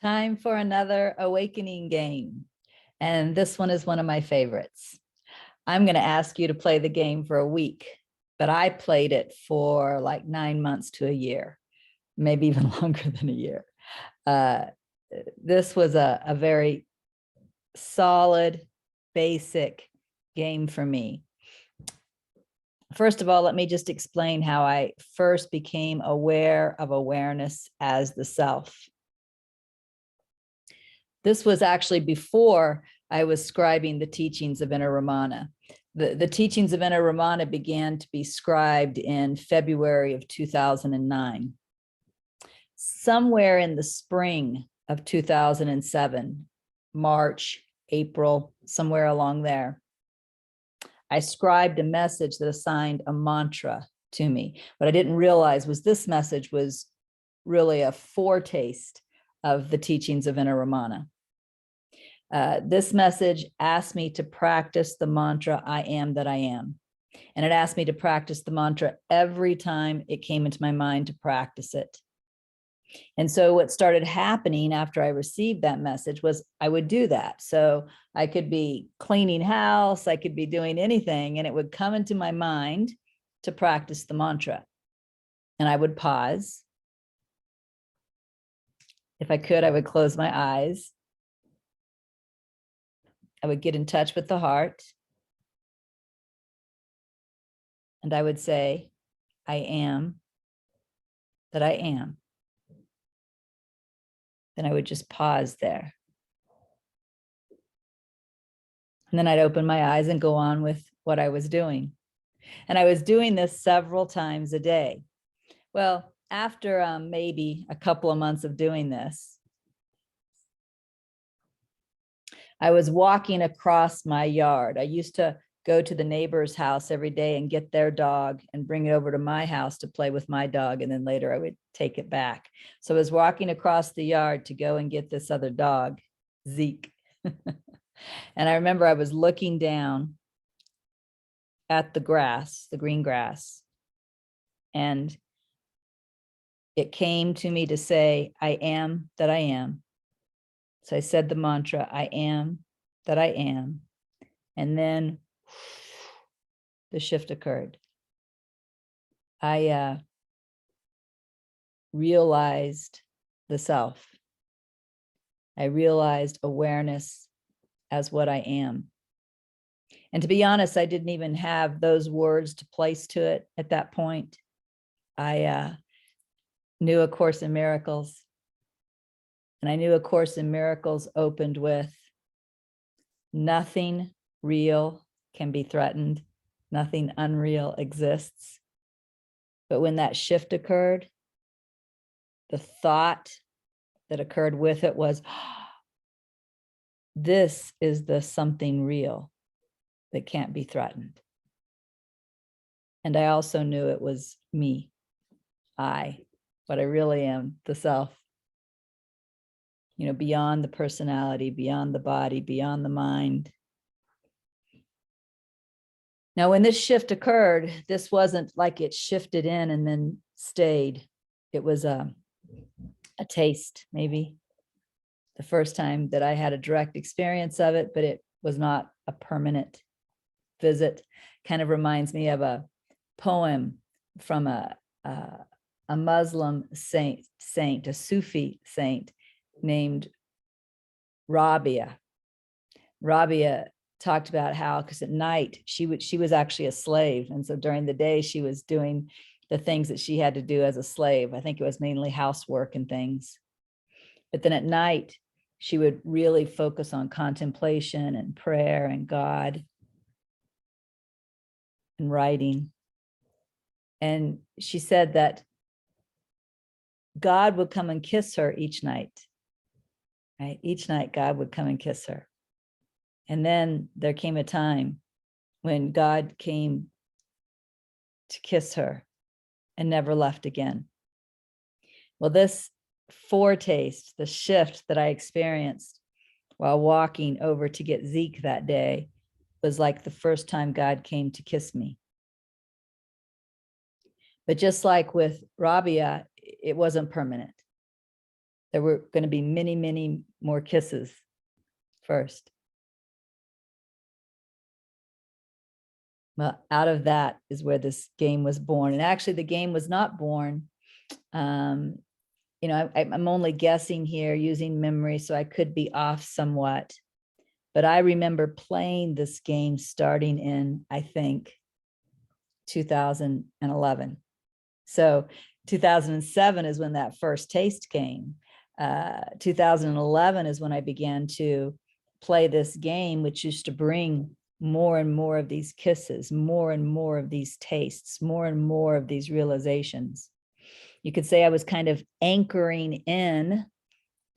Time for another awakening game. And this one is one of my favorites. I'm going to ask you to play the game for a week, but I played it for like 9 months to a year, maybe even longer than a year. This was a very solid, basic game for me. First of all, let me just explain how I first became aware of awareness as the self. This was actually before I was scribing the teachings of Inner Ramana. The teachings of Inner Ramana began to be scribed in February of 2009. Somewhere in the spring of 2007, March, April, somewhere along there, I scribed a message that assigned a mantra to me. What I didn't realize was this message was really a foretaste of the teachings of Inner Ramana. This message asked me to practice the mantra, I am that I am. And it asked me to practice the mantra every time it came into my mind to practice it. And so what started happening after I received that message was I would do that. So I could be cleaning house, I could be doing anything, and it would come into my mind to practice the mantra. And I would pause. If I could, I would close my eyes. I would get in touch with the heart. And I would say, I am that I am. Then I would just pause there. And then I'd open my eyes and go on with what I was doing. And I was doing this several times a day. Well, after maybe a couple of months of doing this, I was walking across my yard. I used to go to the neighbor's house every day and get their dog and bring it over to my house to play with my dog. And then later I would take it back. So I was walking across the yard to go and get this other dog, Zeke. And I remember I was looking down at the grass, the green grass, and it came to me to say, I am that I am. So I said the mantra, I am that I am. And then the shift occurred. I realized the self. I realized awareness as what I am. And to be honest, I didn't even have those words to place to it at that point. I knew A Course in Miracles. And I knew A Course in Miracles opened with, nothing real can be threatened. Nothing unreal exists. But when that shift occurred, the thought that occurred with it was, this is the something real that can't be threatened. And I also knew it was me, what I really am, the self. You know, beyond the personality, beyond the body, beyond the mind. Now, when this shift occurred, this wasn't like it shifted in and then stayed. It was a taste, maybe. The first time that I had a direct experience of it, but it was not a permanent visit. Kind of reminds me of a poem from a Muslim saint, a Sufi saint named Rabia. Rabia talked about how, because at night she was actually a slave. And so during the day, she was doing the things that she had to do as a slave. I think it was mainly housework and things. But then at night, she would really focus on contemplation and prayer and God and writing. And she said that God would come and kiss her each night, right? Each night, God would come and kiss her. And then there came a time when God came to kiss her and never left again. Well, this foretaste, the shift that I experienced while walking over to get Zeke that day was like the first time God came to kiss me. But just like with Rabia, it wasn't permanent. There were going to be many, many more kisses first. Well, out of that is where this game was born. And actually the game was not born. You know, I'm only guessing here using memory, so I could be off somewhat. But I remember playing this game starting in, I think, 2011. So 2007 is when that first taste came. 2011 is when I began to play this game, which used to bring more and more of these kisses, more and more of these tastes, more and more of these realizations. You could say I was kind of anchoring in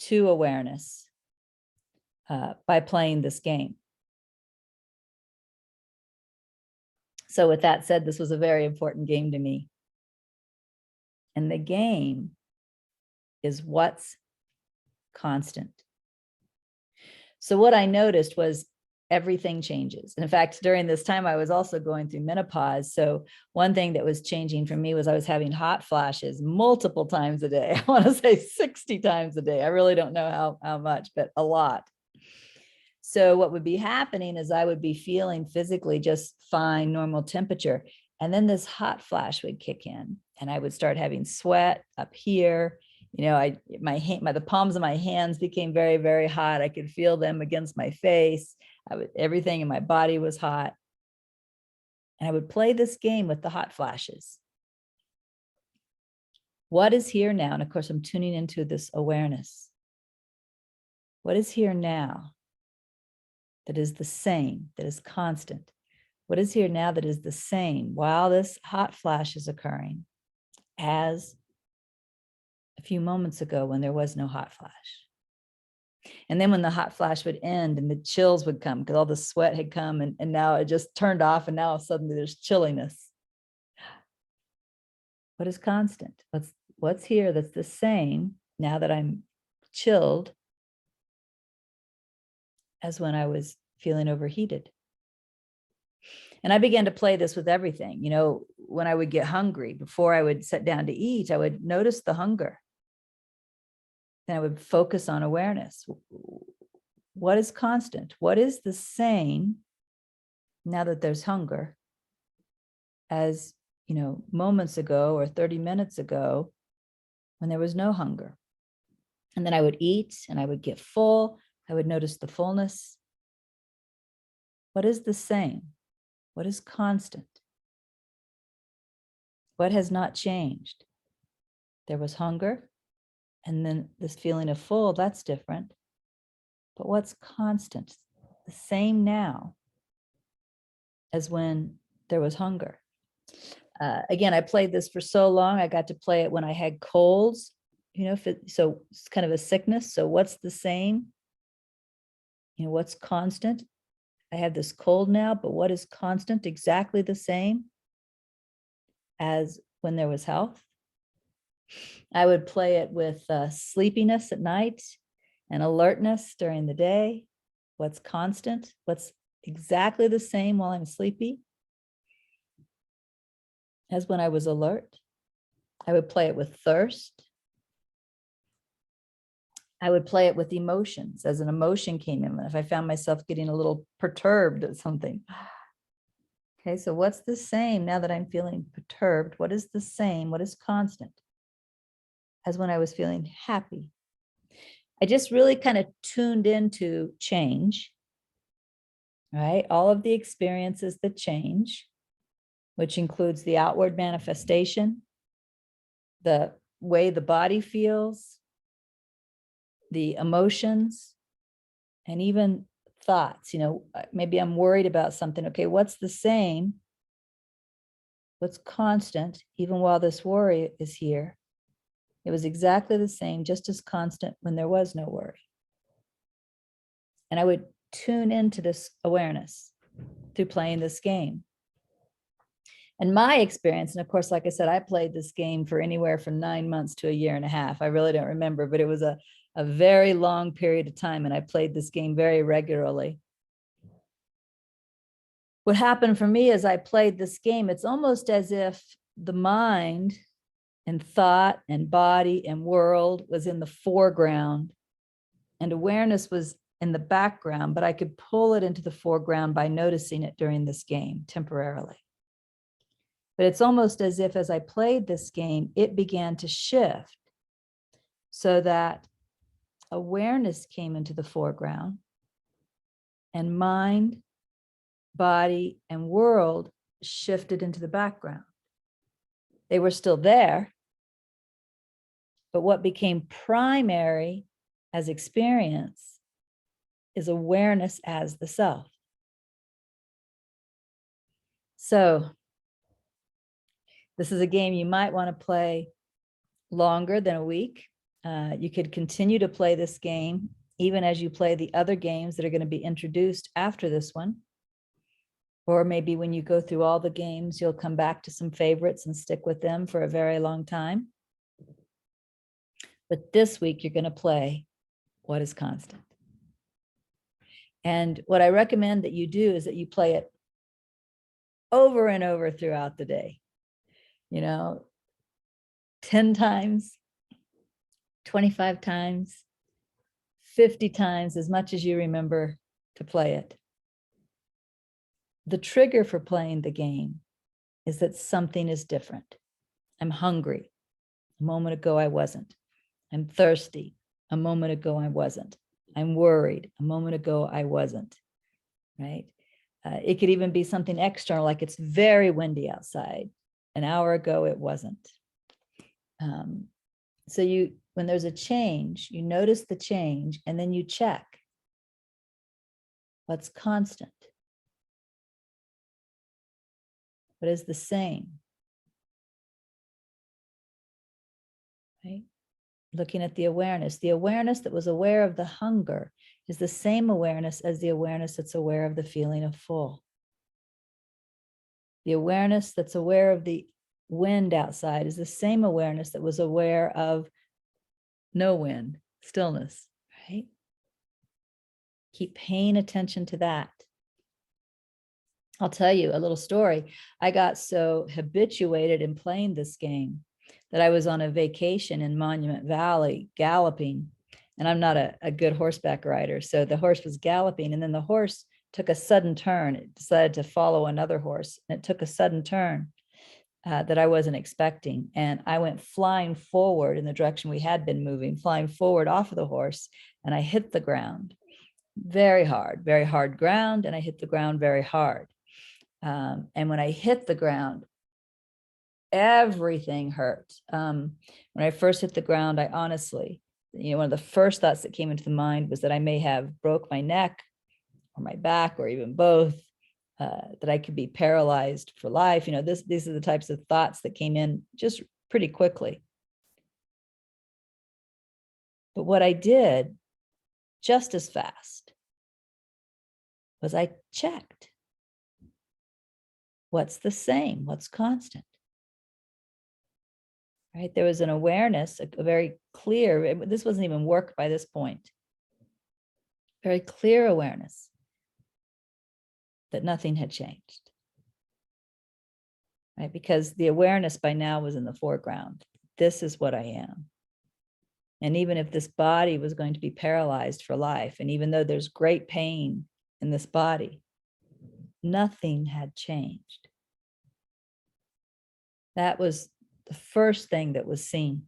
to awareness by playing this game. So with that said, this was a very important game to me. And the game is what's constant. So what I noticed was everything changes. And in fact, during this time, I was also going through menopause. So one thing that was changing for me was I was having hot flashes multiple times a day. I want to say 60 times a day. I really don't know how much, but a lot. So what would be happening is I would be feeling physically just fine, normal temperature. And then this hot flash would kick in and I would start having sweat up here. You know, the palms of my hands became very, very hot. I could feel them against my face. Everything in my body was hot. And I would play this game with the hot flashes. What is here now? And of course, I'm tuning into this awareness. What is here now that is the same, that is constant? What is here now that is the same while this hot flash is occurring as a few moments ago when there was no hot flash? And then when the hot flash would end and the chills would come because all the sweat had come and now it just turned off and now suddenly there's chilliness. What is constant? What's here that's the same now that I'm chilled as when I was feeling overheated? And I began to play this with everything. You know, when I would get hungry, before I would sit down to eat, I would notice the hunger. Then I would focus on awareness. What is constant? What is the same now that there's hunger as, you know, moments ago or 30 minutes ago when there was no hunger? And then I would eat and I would get full. I would notice the fullness. What is the same? What is constant? What has not changed? There was hunger. And then this feeling of full, that's different. But what's constant? The same now as when there was hunger. Again, I played this for so long. I got to play it when I had colds, you know, so it's kind of a sickness. So what's the same? You know, what's constant? I have this cold now, but what is constant? Exactly the same as when there was health. I would play it with sleepiness at night and alertness during the day. What's constant? What's exactly the same while I'm sleepy as when I was alert? I would play it with thirst. I would play it with emotions. As an emotion came in, if I found myself getting a little perturbed at something. Okay, so what's the same now that I'm feeling perturbed? What is the same? What is constant as when I was feeling happy? I just really kind of tuned into change, right? All of the experiences that change, which includes the outward manifestation, the way the body feels, the emotions, and even thoughts. You know, maybe I'm worried about something. Okay, what's the same? What's constant, even while this worry is here? It was exactly the same, just as constant when there was no worry. And I would tune into this awareness through playing this game. And my experience, and of course, like I said, I played this game for anywhere from 9 months to a year and a half. I really don't remember, but it was a very long period of time. And I played this game very regularly. What happened for me as I played this game, it's almost as if the mind and thought and body and world was in the foreground, and awareness was in the background, but I could pull it into the foreground by noticing it during this game temporarily. But it's almost as if as I played this game, it began to shift so that awareness came into the foreground and mind, body, and world shifted into the background. They were still there, but what became primary as experience is awareness as the self. So this is a game you might want to play longer than a week. You could continue to play this game even as you play the other games that are going to be introduced after this one. Or maybe when you go through all the games, you'll come back to some favorites and stick with them for a very long time. But this week, you're going to play What is Constant. And what I recommend that you do is that you play it over and over throughout the day. 10 times, 25 times, 50 times, as much as you remember to play it. The trigger for playing the game is that something is different. I'm hungry. A moment ago, I wasn't. I'm thirsty. A moment ago, I wasn't. I'm worried. A moment ago, I wasn't. Right? It could even be something external, like it's very windy outside. An hour ago, it wasn't. So when there's a change, you notice the change, and then you check what's constant. What is the same? Right? Looking at the awareness that was aware of the hunger is the same awareness as the awareness that's aware of the feeling of full. The awareness that's aware of the wind outside is the same awareness that was aware of no wind, stillness, right? Keep paying attention to that. I'll tell you a little story. I got so habituated in playing this game that I was on a vacation in Monument Valley galloping, and I'm not a good horseback rider. So the horse was galloping, and then the horse took a sudden turn. It decided to follow another horse, and it took a sudden turn that I wasn't expecting. And I went flying forward in the direction we had been moving, flying forward off of the horse, and I hit the ground very hard ground, and I hit the ground very hard. And when I hit the ground, everything hurt. When I first hit the ground, I honestly, one of the first thoughts that came into the mind was that I may have broke my neck or my back or even both, that I could be paralyzed for life. These are the types of thoughts that came in just pretty quickly. But what I did just as fast was I checked. What's the same? What's constant? Right? There was an awareness, a very clear, this wasn't even work by this point, very clear awareness that nothing had changed. Right? Because the awareness by now was in the foreground. This is what I am. And even if this body was going to be paralyzed for life, and even though there's great pain in this body, nothing had changed. That was the first thing that was seen.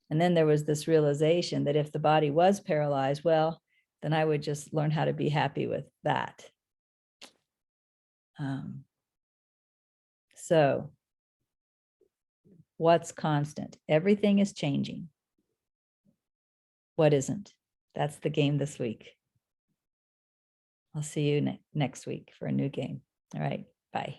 And then there was this realization that if the body was paralyzed, well, then I would just learn how to be happy with that. So what's constant? Everything is changing. What isn't? That's the game this week. I'll see you next week for a new game. All right, bye.